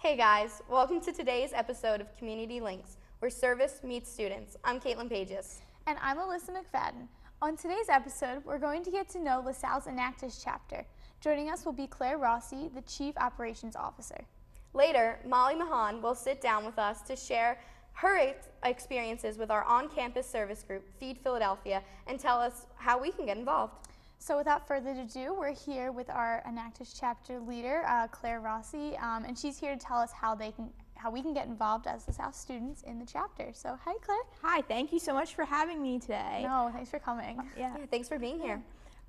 Hey guys, welcome to today's episode of Community Links, where service meets students. I'm Caitlin Pajus. And I'm Alyssa McFadden. On today's episode, we're going to get to know LaSalle's Enactus chapter. Joining us will be Claire Rossi, the Chief Operations Officer. Later, Molly Mahan will sit down with us to share her experiences with our on-campus service group, Pheed Philadelphia, and tell us how we can get involved. So without further ado, we're here with our Enactus chapter leader, Claire Rossi, and she's here to tell us how we can get involved as LaSalle students in the chapter. So hi, Claire. Hi, thank you so much for having me today. No, thanks for coming. Yeah, thanks for being here.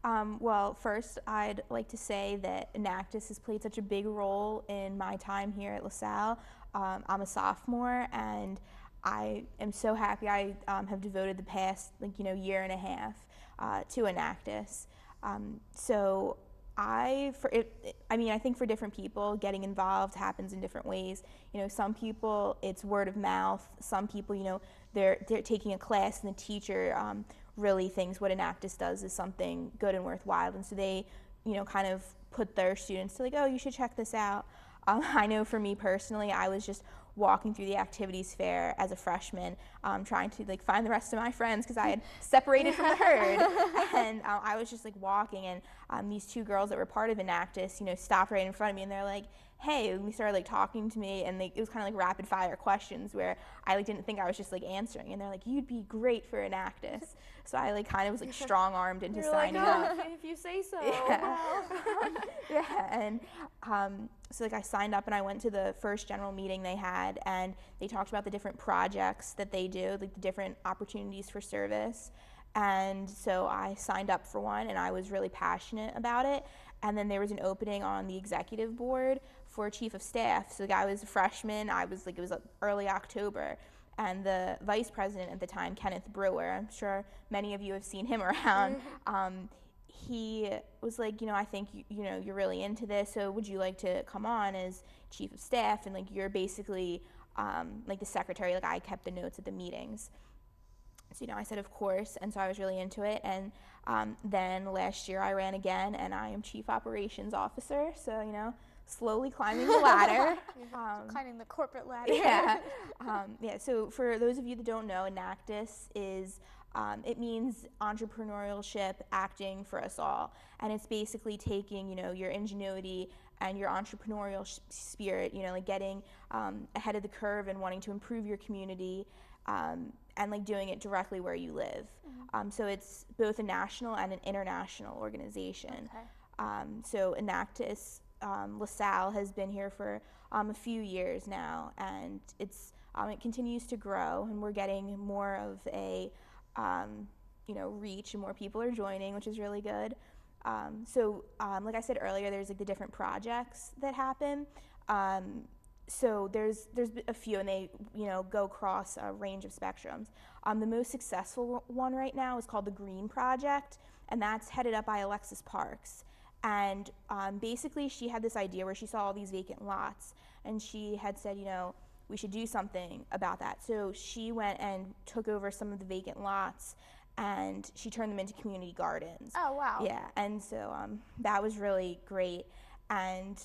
Well, first, I'd like to say that Enactus has played such a big role in my time here at LaSalle. I'm a sophomore, and I am so happy I have devoted the past year and a half to Enactus. I think for different people, getting involved happens in different ways. Some people, it's word of mouth. Some people, they're taking a class and the teacher really thinks what Enactus does is something good and worthwhile, and so they, kind of put their students to oh, you should check this out. I know for me personally, I was just walking through the activities fair as a freshman, trying to find the rest of my friends because I had separated from the herd, and I was just walking, and these two girls that were part of Enactus, stopped right in front of me, and they're like, hey, and we started talking to me, and it was kind of rapid fire questions where I didn't think I was just answering, and they're like, you'd be great for Enactus. So I kind of was strong armed into signing up. If you say so. Yeah. Yeah, and so I signed up and I went to the first general meeting they had, and they talked about the different projects that they do, the different opportunities for service. And so I signed up for one, and I was really passionate about it. And then there was an opening on the executive board for chief of staff. So I was a freshman. I was it was early October, and the vice president at the time, Kenneth Brewer, I'm sure many of you have seen him around. He was I think you're really into this, so would you like to come on as chief of staff, and you're basically the secretary. I kept the notes at the meetings. So I said of course, and so I was really into it. And then last year I ran again, and I am chief operations officer. So slowly climbing the ladder. Climbing the corporate ladder. Yeah. So for those of you that don't know, Enactus is it means entrepreneurship acting for us all, and it's basically taking your ingenuity and your entrepreneurial spirit, getting ahead of the curve and wanting to improve your community, and doing it directly where you live. So it's both a national and an international organization. Okay. So Enactus LaSalle has been here for a few years now, and it continues to grow, and we're getting more of a reach, and more people are joining, which is really good. Like I said earlier, there's the different projects that happen. So there's a few, and they go across a range of spectrums. The most successful one right now is called the Green Project, and that's headed up by Alexis Parks. And basically she had this idea where she saw all these vacant lots, and she had said, we should do something about that. So she went and took over some of the vacant lots, and she turned them into community gardens. Oh, wow. Yeah, and so that was really great. And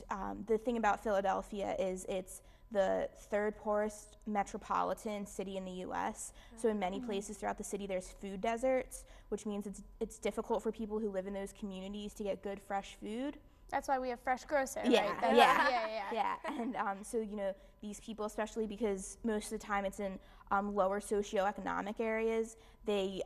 the thing about Philadelphia is it's the third poorest metropolitan city in the U.S. So in many places throughout the city, there's food deserts, which means it's difficult for people who live in those communities to get good, fresh food. That's why we have fresh grocer, yeah, right? Yeah. And so these people, especially because most of the time it's in lower socioeconomic areas, the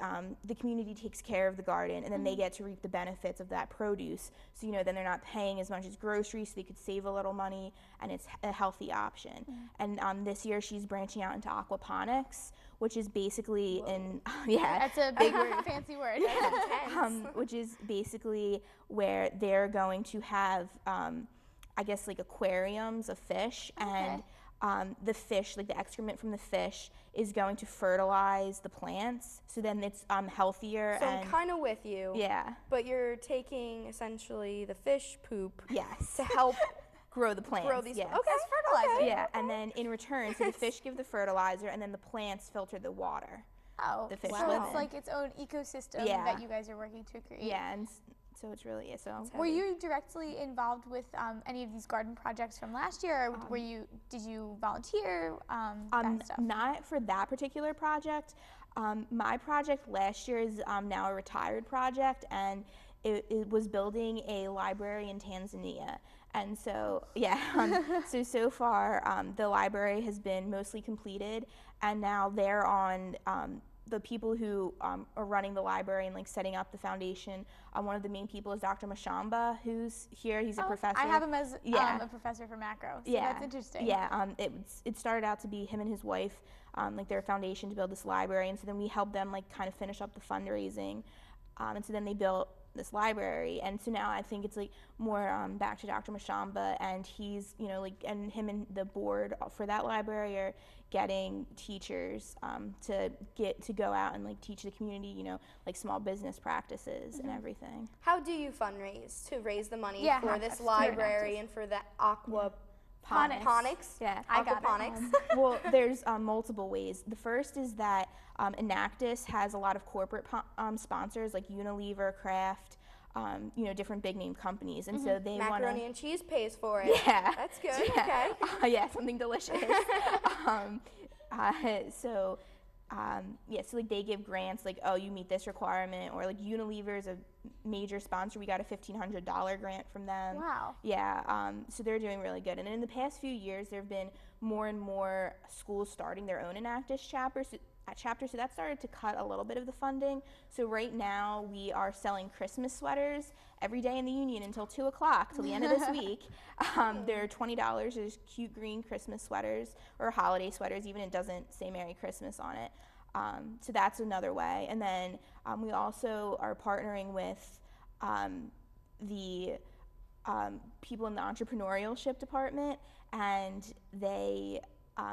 community takes care of the garden, and then they get to reap the benefits of that produce. So then they're not paying as much as groceries, so they could save a little money, and it's a healthy option. And this year she's branching out into aquaponics, which is basically That's a big word, fancy word. Which is basically where they're going to have, aquariums of fish, and the fish, the excrement from the fish, is going to fertilize the plants, so then it's healthier. So I'm kind of with you. Yeah. But you're taking essentially the fish poop. Yes. To help grow the plants. Grow these. Yes. Okay. As fertilizer. Yeah, and then in return, so the fish give the fertilizer, and then the plants filter the water. Oh, The fish so live it's in. like its own ecosystem Yeah. that you guys are working to create. Yeah, and So it's really, Were you directly involved with any of these garden projects from last year, or did you volunteer? That stuff? Not for that particular project. My project last year is now a retired project, and it was building a library in Tanzania. And so, so far, the library has been mostly completed, and now they're on the people who are running the library and like setting up the foundation. One of the main people is Dr. Mashamba, who's here. He's a professor. I have him as a professor for macro, so that's interesting. Yeah, it started out to be him and his wife, like their foundation to build this library, and so then we helped them like kind of finish up the fundraising, and so then they built this library, and so now I think it's like more back to Dr. Mashamba, and he's and him and the board for that library are getting teachers to go out and like teach the community, like small business practices and everything. How do you fundraise to raise the money for this that's library and for the aquaponics? Yeah, I got aquaponics. Well, there's multiple ways. The first is that Enactus has a lot of corporate sponsors like Unilever, Kraft, different big name companies, and so they want macaroni and cheese pays for it. Yeah, that's good. Yeah. Okay. Yeah, something delicious. So like they give grants like, oh, you meet this requirement, or like Unilever is a major sponsor. We got a $1,500 grant from them. Wow. Yeah, so they're doing really good. And in the past few years, there have been more and more schools starting their own Enactus chapters, so that started to cut a little bit of the funding. So right now, we are selling Christmas sweaters every day in the Union until 2 o'clock till the end of this week. They're $20. There's cute green Christmas sweaters or holiday sweaters, even it doesn't say Merry Christmas on it. So that's another way. And then we also are partnering with the people in the entrepreneurship department, and they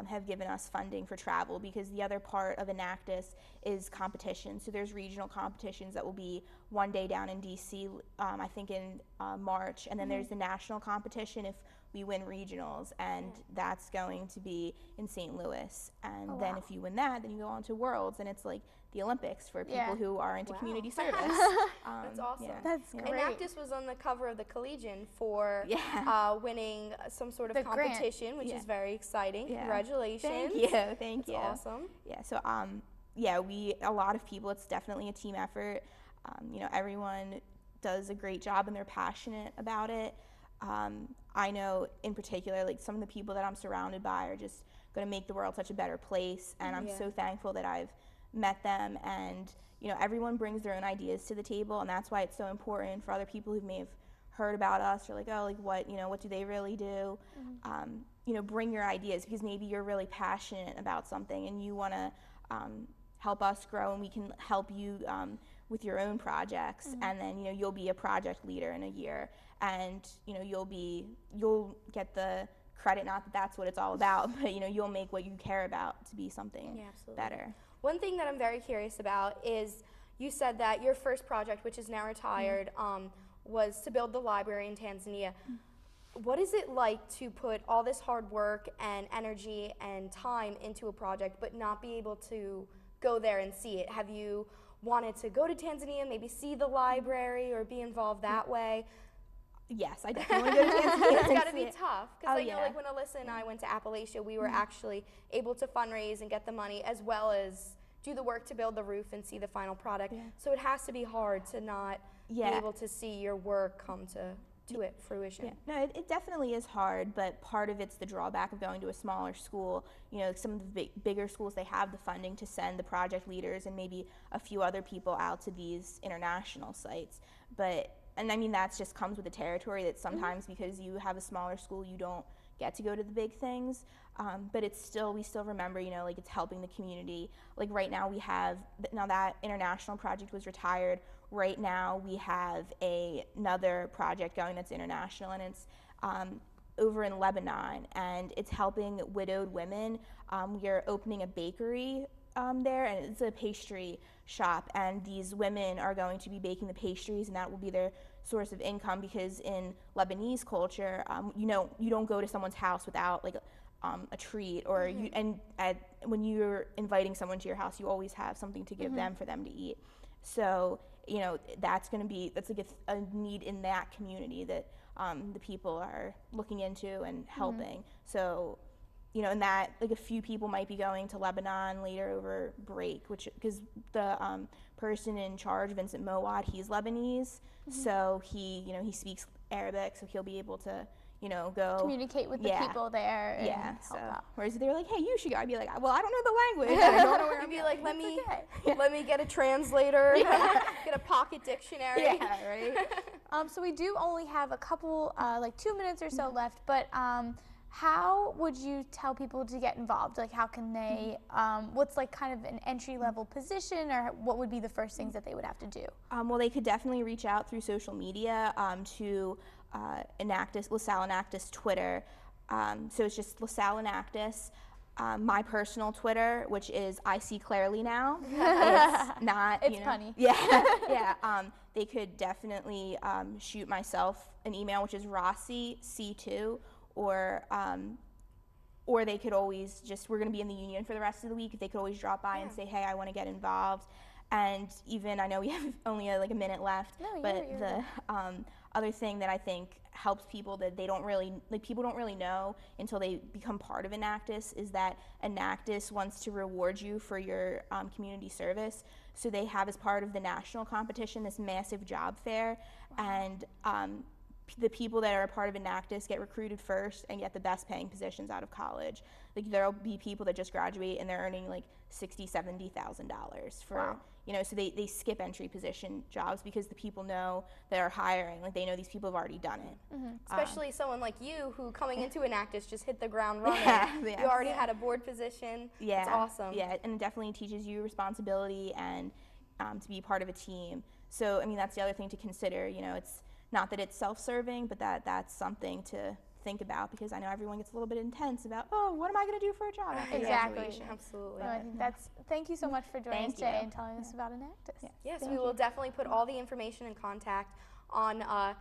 have given us funding for travel, because the other part of Enactus is competition. So there's regional competitions that will be one day down in DC, I think in March, and then there's the national competition if we win regionals, and that's going to be in St. Louis. And then if you win that, then you go on to Worlds, and it's like the Olympics for people who are into community service. That's awesome. Yeah. That's great. Enactus was on the cover of the Collegian for winning some sort of competition, which is very exciting. Yeah. Congratulations. Thank you. That's awesome. Yeah, so a lot of people, it's definitely a team effort. Everyone does a great job and they're passionate about it. I know in particular, like some of the people that I'm surrounded by are just going to make the world such a better place, and I'm so thankful that I've met them, and everyone brings their own ideas to the table, and that's why it's so important for other people who may have heard about us or like, oh, like what do they really do? Bring your ideas, because maybe you're really passionate about something and you want to help us grow, and we can help you with your own projects, and then you'll be a project leader in a year, and you'll get the credit, not that that's what it's all about, but you'll make what you care about to be something better. One thing that I'm very curious about is, you said that your first project, which is now retired, was to build the library in Tanzania. What is it like to put all this hard work and energy and time into a project but not be able to go there and see it? Have you wanted to go to Tanzania, maybe see the library or be involved that way? Yes, I definitely want to go to Tanzania. It's got to be tough, because I know like when Alyssa and I went to Appalachia, we were actually able to fundraise and get the money, as well as do the work to build the roof and see the final product. So it has to be hard to not be able to see your work come to fruition. No, it definitely is hard, but part of it's the drawback of going to a smaller school. Some of the bigger schools, they have the funding to send the project leaders and maybe a few other people out to these international sites. And I mean, that just comes with the territory, that sometimes because you have a smaller school, you don't get to go to the big things. But we still remember, like it's helping the community. Like right now now that international project was retired, right now we have another project going that's international, and it's over in Lebanon, and it's helping widowed women. We are opening a bakery there, and it's a pastry shop, and these women are going to be baking the pastries, and that will be their source of income, because in Lebanese culture, you don't go to someone's house without like a treat, or when you're inviting someone to your house, you always have something to give them for them to eat. So you know, that's like a need in that community that the people are looking into and helping. So, you know, and that, like, a few people might be going to Lebanon later over break, because the person in charge, Vincent Mowad, he's Lebanese, so he speaks Arabic, so he'll be able to, you know, go communicate with the people there and help out. Whereas if they were like, hey, you should go, I'd be like, well, I don't know the language. I don't know where You'd I'm be going. like, let me get a translator, get a pocket dictionary. Yeah, right. So we do only have a couple, like 2 minutes or so left, but how would you tell people to get involved? Like, how can they, what's like kind of an entry-level position, or what would be the first things that they would have to do? Well, they could definitely reach out through social media to Enactus, LaSalle Enactus Twitter. So it's just LaSalle Enactus. My personal Twitter, which is I See Clearly Now. It's not, It's funny. Yeah, yeah. They could definitely shoot myself an email, which is RossiC2, or they could always we're going to be in the union for the rest of the week. They could always drop by and say, hey, I want to get involved. And even, I know we have only like a minute left, but the other thing that I think helps people that people don't really know until they become part of Enactus is that Enactus wants to reward you for your community service. So they have, as part of the national competition, this massive job fair, and the people that are a part of Enactus get recruited first and get the best paying positions out of college. Like, there'll be people that just graduate and they're earning like $60,000-$70,000 for, you know, so they skip entry position jobs because the people know that are hiring, like, they know these people have already done it. Especially someone like you, who coming into Enactus just hit the ground running. You already had a board position. Yeah. It's awesome. Yeah, and it definitely teaches you responsibility and to be part of a team. So, I mean, that's the other thing to consider. You know, it's not that it's self-serving, but that's something to think about, because I know everyone gets a little bit intense about, oh, what am I going to do for a job after Exactly. graduation? Absolutely. So I think thank you so much for joining us today and telling us about Enactus. Yes, we will definitely put all the information and contact on our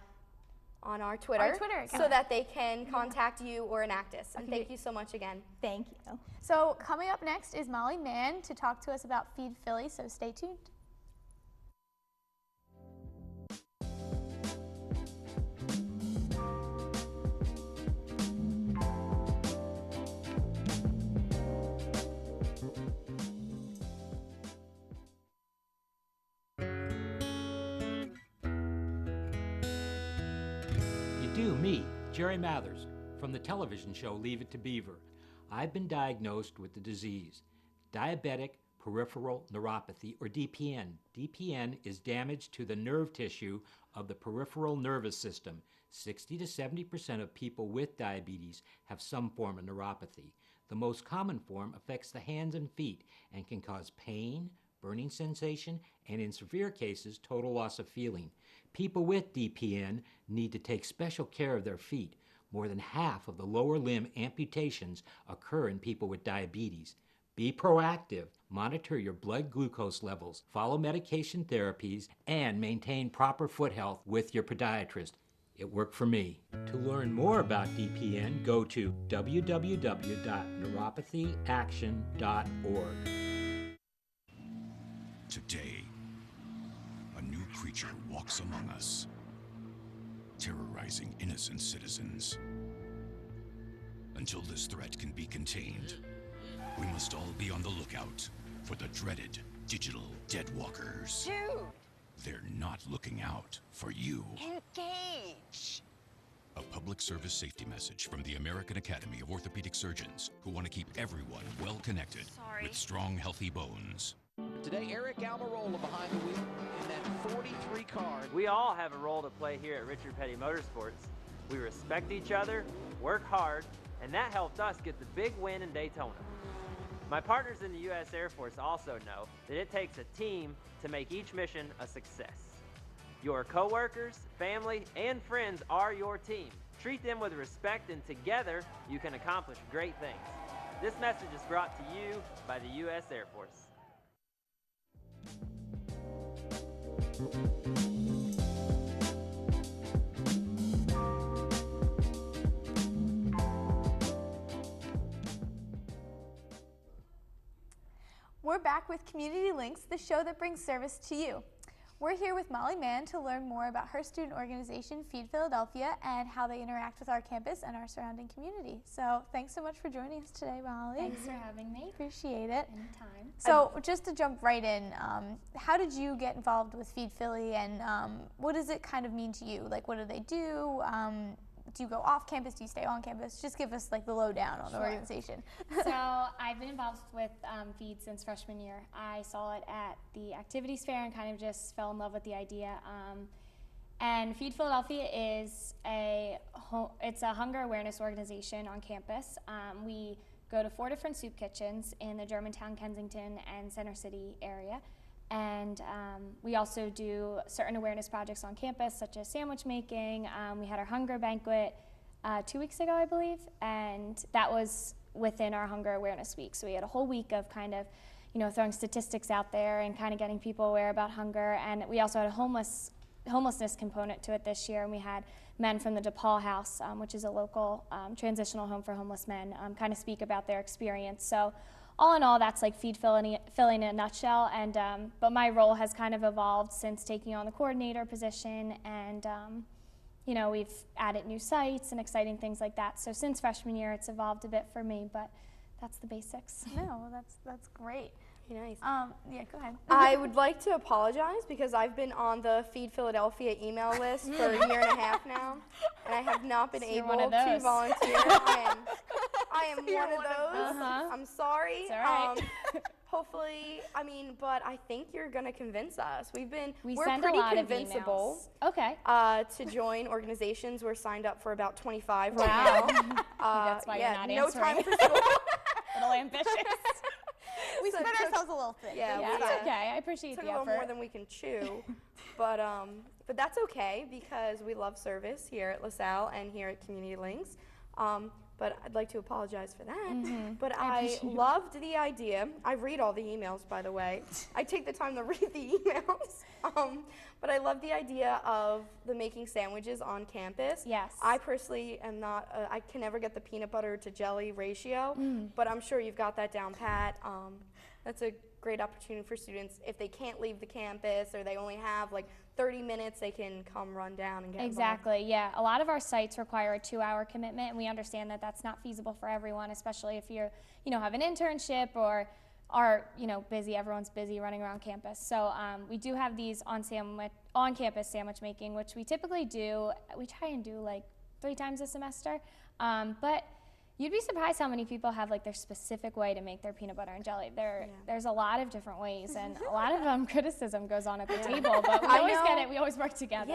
Twitter, so that they can contact you or Enactus. And thank you so much again. Thank you. So coming up next is Molly Mann to talk to us about Pheed Philly, so stay tuned. Me, Jerry Mathers, from the television show Leave It to Beaver. I've been diagnosed with the disease, diabetic peripheral neuropathy, or DPN. DPN is damage to the nerve tissue of the peripheral nervous system. 60 to 70% of people with diabetes have some form of neuropathy. The most common form affects the hands and feet and can cause pain, burning sensation, and in severe cases, total loss of feeling. People with DPN need to take special care of their feet. More than half of the lower limb amputations occur in people with diabetes. Be proactive, monitor your blood glucose levels, follow medication therapies, and maintain proper foot health with your podiatrist. It worked for me. To learn more about DPN, go to www.neuropathyaction.org. Today, a new creature walks among us, terrorizing innocent citizens. Until this threat can be contained, we must all be on the lookout for the dreaded digital deadwalkers. Dude! They're not looking out for you. Engage! A public service safety message from the American Academy of Orthopedic Surgeons, who want to keep everyone well connected with strong, healthy bones. Today, Eric Almirola behind the wheel in that 43 car. We all have a role to play here at Richard Petty Motorsports. We respect each other, work hard, and that helped us get the big win in Daytona. My partners in the U.S. Air Force also know that it takes a team to make each mission a success. Your coworkers, family, and friends are your team. Treat them with respect, and together you can accomplish great things. This message is brought to you by the U.S. Air Force. We're back with Community Links, the show that brings service to you. We're here with Molly Mann to learn more about her student organization, Pheed Philadelphia, and how they interact with our campus and our surrounding community. So thanks so much for joining us today, Molly. Thanks for having me. Appreciate it. Anytime. So just to jump right in, how did you get involved with Pheed Philly, and what does it kind of mean to you? Like, what do they do? Do you go off campus? Do you stay on campus? Just give us like the lowdown on the organization. So I've been involved with Pheed since freshman year. I saw it at the activities fair and kind of just fell in love with the idea. And Pheed Philadelphia is it's a hunger awareness organization on campus. We go to 4 different soup kitchens in the Germantown, Kensington, and Center City area. And we also do certain awareness projects on campus, such as sandwich making. We had our hunger banquet 2 weeks ago, I believe, and that was within our hunger awareness week. So we had a whole week of kind of, throwing statistics out there and kind of getting people aware about hunger. And we also had a homelessness component to it this year, and we had men from the DePaul House, which is a local transitional home for homeless men, kind of speak about their experience. So all in all, that's like Pheed Philly in a nutshell. And but my role has kind of evolved since taking on the coordinator position, and we've added new sites and exciting things like that. So since freshman year, it's evolved a bit for me, but that's the basics. No, that's great. Nice. Yeah, go ahead. I would like to apologize because I've been on the Pheed Philadelphia email list for a year and a half now, and I have not been able to volunteer. I am one of those. I'm sorry. It's all right. Hopefully, but I think you're gonna convince us. We're send pretty a lot convincible. of emails. Okay. To join organizations. We're signed up for about 25 Wow. right now. That's why you're not no answering. time for school. A little ambitious. We spread ourselves a little thin. Yeah, That's okay. I appreciate took the a little effort. more than we can chew, but that's okay because we love service here at LaSalle and here at Community Links. But I'd like to apologize for that. But I loved the idea. I read all the emails, by the way. I take the time to read the emails. But I love the idea of the making sandwiches on campus. Yes. I personally am not, I can never get the peanut butter to jelly ratio, but I'm sure you've got that down pat. That's a great opportunity for students. If they can't leave the campus or they only have like 30 minutes, they can come run down and get Exactly, yeah. A lot of our sites require a 2-hour commitment, and we understand that that's not feasible for everyone, especially if you're, have an internship or are, busy. Everyone's busy running around campus. So we do have these on-campus sandwich making, which we typically do. We try and do like 3 times a semester, but you'd be surprised how many people have like their specific way to make their peanut butter and jelly. There's a lot of different ways, and a lot of criticism goes on at the table, but we always get it. We always work together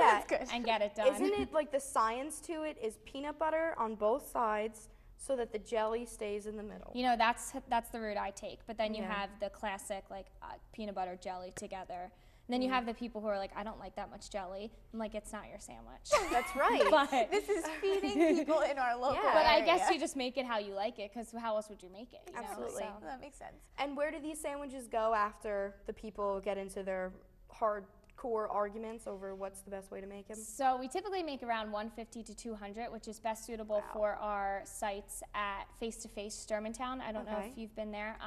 and get it done. Isn't it like the science to it is peanut butter on both sides so that the jelly stays in the middle? That's the route I take, but then you have the classic like peanut butter jelly together. And then you have the people who are like, I don't like that much jelly. I'm like, it's not your sandwich. That's right. But This is feeding people in our local Yeah. But I area. guess you just make it how you like it, because how else would you make it? You Absolutely. Know? So. That makes sense. And where do these sandwiches go after the people get into their hardcore arguments over what's the best way to make them? So we typically make around 150 to 200, which is best suitable for our sites at Face to Face Germantown. I don't know if you've been there.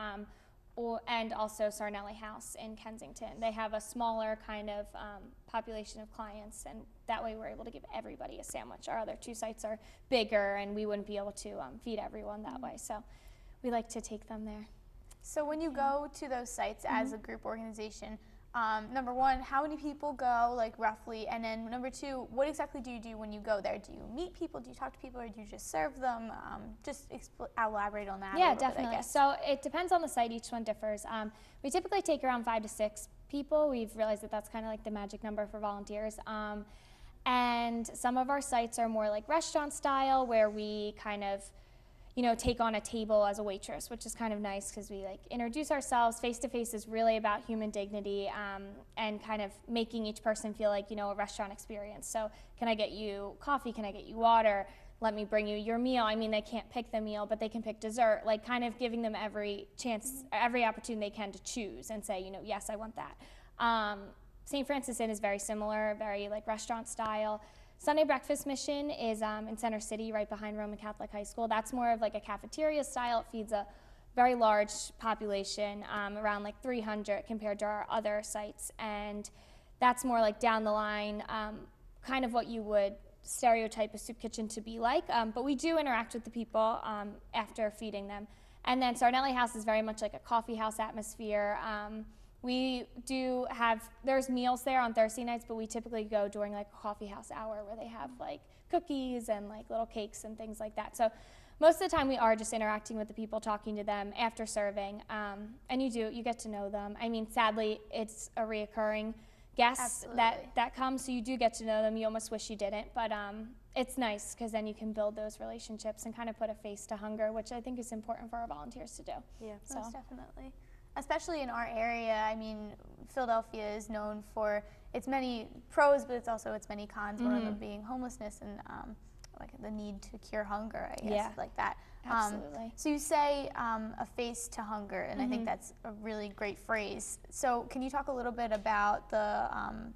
And also Sarnelli House in Kensington. They have a smaller kind of population of clients, and that way we're able to give everybody a sandwich. Our other 2 sites are bigger, and we wouldn't be able to feed everyone that way. So we like to take them there. So when you go to those sites as a group organization, number 1, how many people go, like roughly? And then number 2, what exactly do you do when you go there? Do you meet people? Do you talk to people? Or do you just serve them? Just elaborate on that a Yeah, little definitely. bit, I guess. So it depends on the site. Each one differs. We typically take around 5 to 6 people. We've realized that that's kind of like the magic number for volunteers. And some of our sites are more like restaurant style, where we kind of take on a table as a waitress, which is kind of nice because we like introduce ourselves. Face to Face is really about human dignity and kind of making each person feel like, a restaurant experience. So can I get you coffee? Can I get you water? Let me bring you your meal. I mean, they can't pick the meal, but they can pick dessert, like kind of giving them every chance, every opportunity they can to choose and say, yes, I want that. St. Francis Inn is very similar, very like restaurant style. Sunday Breakfast Mission is in Center City, right behind Roman Catholic High School. That's more of like a cafeteria style. It feeds a very large population, around like 300 compared to our other sites. And that's more like down the line, kind of what you would stereotype a soup kitchen to be like. But we do interact with the people after feeding them. And then Sarnelli House is very much like a coffee house atmosphere. We do have, there's meals there on Thursday nights, but we typically go during like a coffee house hour where they have like cookies and like little cakes and things like that. So most of the time we are just interacting with the people, talking to them after serving. And you get to know them. I mean, sadly, it's a reoccurring guest that comes, so you do get to know them. You almost wish you didn't, but it's nice because then you can build those relationships and kind of put a face to hunger, which I think is important for our volunteers to do. Yeah, so. Most definitely. Especially in our area, I mean, Philadelphia is known for its many pros, but it's also its many cons, one of them being homelessness and like the need to cure hunger, I guess, like that. Absolutely. So you say a face to hunger, and I think that's a really great phrase. So can you talk a little bit about the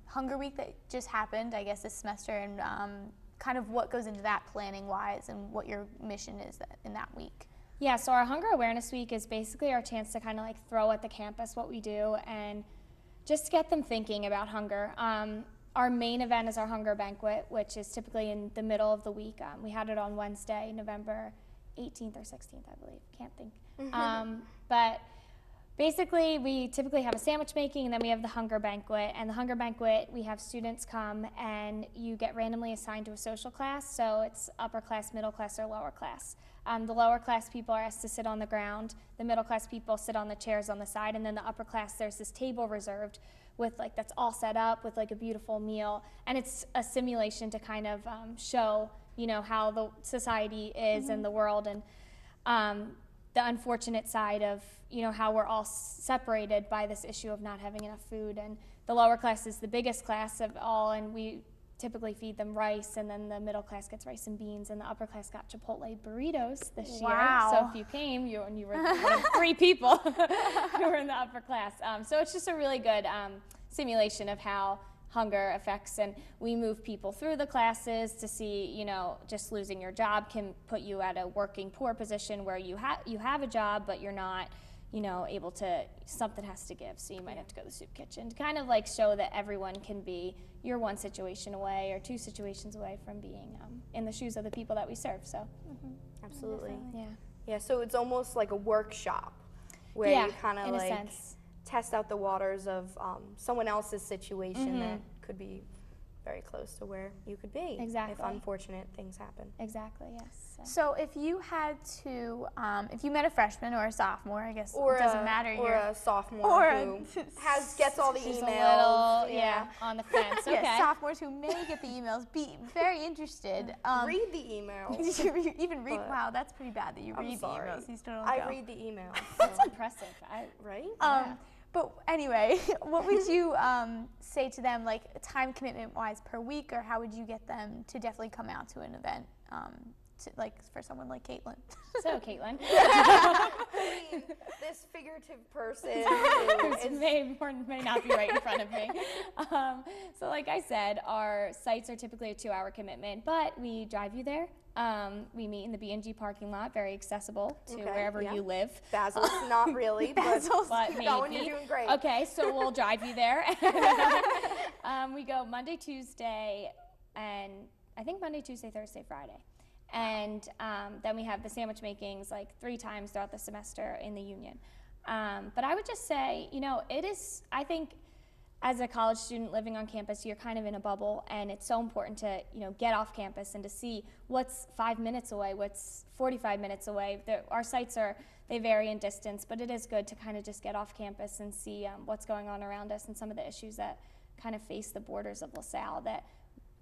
Hunger Week that just happened, I guess, this semester, and kind of what goes into that planning-wise and what your mission is in that week? Yeah, so our Hunger Awareness Week is basically our chance to kind of like throw at the campus what we do and just get them thinking about hunger. Our main event is our Hunger Banquet, which is typically in the middle of the week. We had it on Wednesday, November 18th or 16th, I believe. Can't think. But basically, we typically have a sandwich making, and then we have the Hunger Banquet. And the Hunger Banquet, we have students come, and you get randomly assigned to a social class. So it's upper class, middle class, or lower class. The lower class people are asked to sit on the ground. The middle class people sit on the chairs on the side. And then the upper class, there's this table reserved with like, that's all set up with like a beautiful meal. And it's a simulation to kind of show, you know, how the society is in the world, and the unfortunate side of, you know, how we're all separated by this issue of not having enough food. And the lower class is the biggest class of all, and we typically feed them rice, and then the middle class gets rice and beans, and the upper class got Chipotle burritos this year. So if you came, you were one of 3 people who were in the upper class. So it's just a really good simulation of how hunger affects, and we move people through the classes to see, you know, just losing your job can put you at a working poor position where you have a job, but you're not, you know, able to, something has to give, so you might have to go to the soup kitchen to kind of like show that everyone can be, you're 1 situation away or 2 situations away from being in the shoes of the people that we serve. So Absolutely. yeah, So it's almost like a workshop where you kind of like test out the waters of someone else's situation that could be very close to where you could be if unfortunate things happen. Exactly, yes. So if you had to, if you met a freshman or a sophomore, I guess it doesn't matter. Or a sophomore who gets all the emails. On the fence. Okay. Yes, sophomores who may get the emails, be very interested. Read the emails. Even read, wow, that's pretty bad that you read the emails. You still don't I go. read the emails. That's impressive, right? But anyway, what would you say to them, like time commitment wise per week, or how would you get them to definitely come out to an event, like for someone like Caitlin? So Caitlin, this figurative person who may or may not be right in front of me. So like I said, our sites are typically a 2-hour commitment, but we drive you there. We meet in the B&G parking lot, very accessible to wherever you live. Basil's not really, but maybe. You're doing great. Okay, so we'll drive you there. We go Monday, Tuesday, and I think Monday, Tuesday, Thursday, Friday. And then we have the sandwich makings like 3 times throughout the semester in the union. But I would just say, you know, it is, I think, as a college student living on campus, you're kind of in a bubble, and it's so important to, you know, get off campus and to see what's 5 minutes away, what's 45 minutes away. Our sites they vary in distance, but it is good to kind of just get off campus and see what's going on around us and some of the issues that kind of face the borders of LaSalle.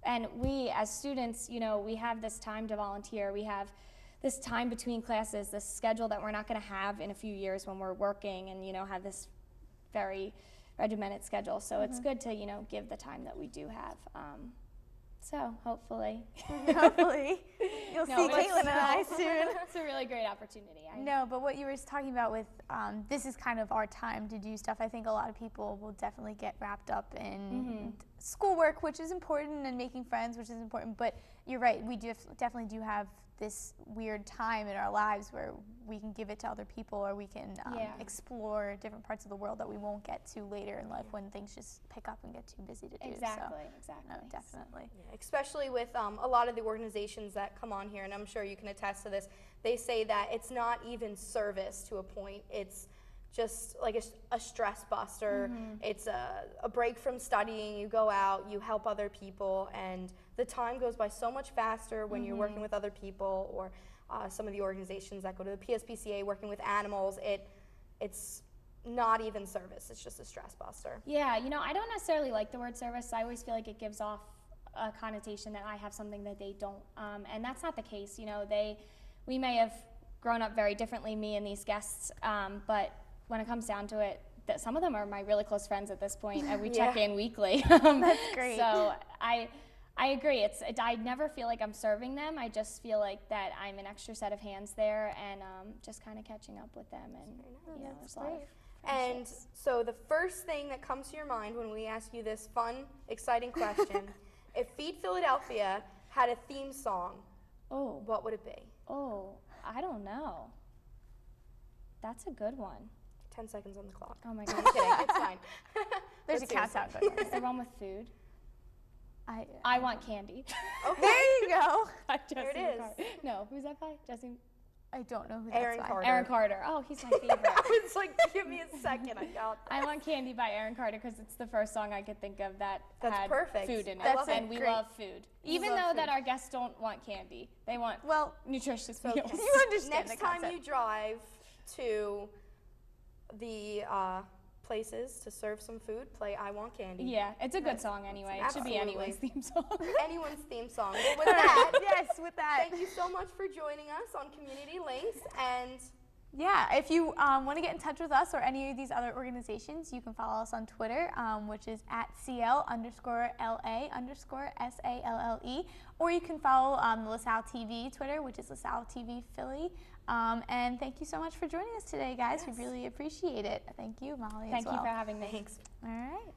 And we, as students, you know, we have this time to volunteer. We have this time between classes, this schedule that we're not going to have in a few years when we're working and, you know, have this very regimented schedule. So it's good to, you know, give the time that we do have. So hopefully. You'll see Caitlin and I soon. It's a really great opportunity. No, but what you were talking about with this is kind of our time to do stuff. I think a lot of people will definitely get wrapped up in schoolwork, which is important, and making friends, which is important. But you're right, we definitely do have this weird time in our lives where we can give it to other people, or we can explore different parts of the world that we won't get to later in life when things just pick up and get too busy to do. Exactly. No, definitely. Yeah, especially with a lot of the organizations that come on here, and I'm sure you can attest to this, they say that it's not even service to a point. It's just like a stress buster. It's a break from studying. You go out, you help other people, and the time goes by so much faster when you're working with other people, or some of the organizations that go to the PSPCA working with animals. It's not even service. It's just a stress buster. Yeah, you know, I don't necessarily like the word service. I always feel like it gives off a connotation that I have something that they don't, and that's not the case. You know, we may have grown up very differently, me and these guests, but when it comes down to it, some of them are my really close friends at this point, and we check in weekly. That's great. So I agree. I never feel like I'm serving them. I just feel like that I'm an extra set of hands there, and just kind of catching up with them. And you know, there's a lot of And so the first thing that comes to your mind when we ask you this fun, exciting question, if Pheed Philadelphia had a theme song, what would it be? Oh, I don't know. That's a good one. 10 seconds on the clock. Oh my I'm gosh. kidding, it's fine. There's a countdown going. Is there one with food? I want candy. Okay. There you go. There it is. No, who's that by? Jesse? I don't know who Aaron that's by. Carter. Aaron Carter. Oh, he's my favorite. It's like, give me a second, I got this. I Want Candy by Aaron Carter because it's the first song I could think of that That's had perfect. food in it. That's and we great. love food. Even love though food. that our guests don't want candy. They want nutritious meals. You understand Next the time concept. you drive to the places to serve some food, play I Want Candy. Yeah, it's a good song anyway. It should be Absolutely. anyone's theme song. Anyone's theme song. But with that, Yes, with that. thank you so much for joining us on Community Links, and Yeah, if you want to get in touch with us or any of these other organizations, you can follow us on Twitter, which is @CL_LA_SALLE, or you can follow the LaSalle TV Twitter, which is LaSalle TV Philly. And thank you so much for joining us today, guys. We really appreciate it. Thank you, Molly, Thank as well. you for having me. thanks. All right.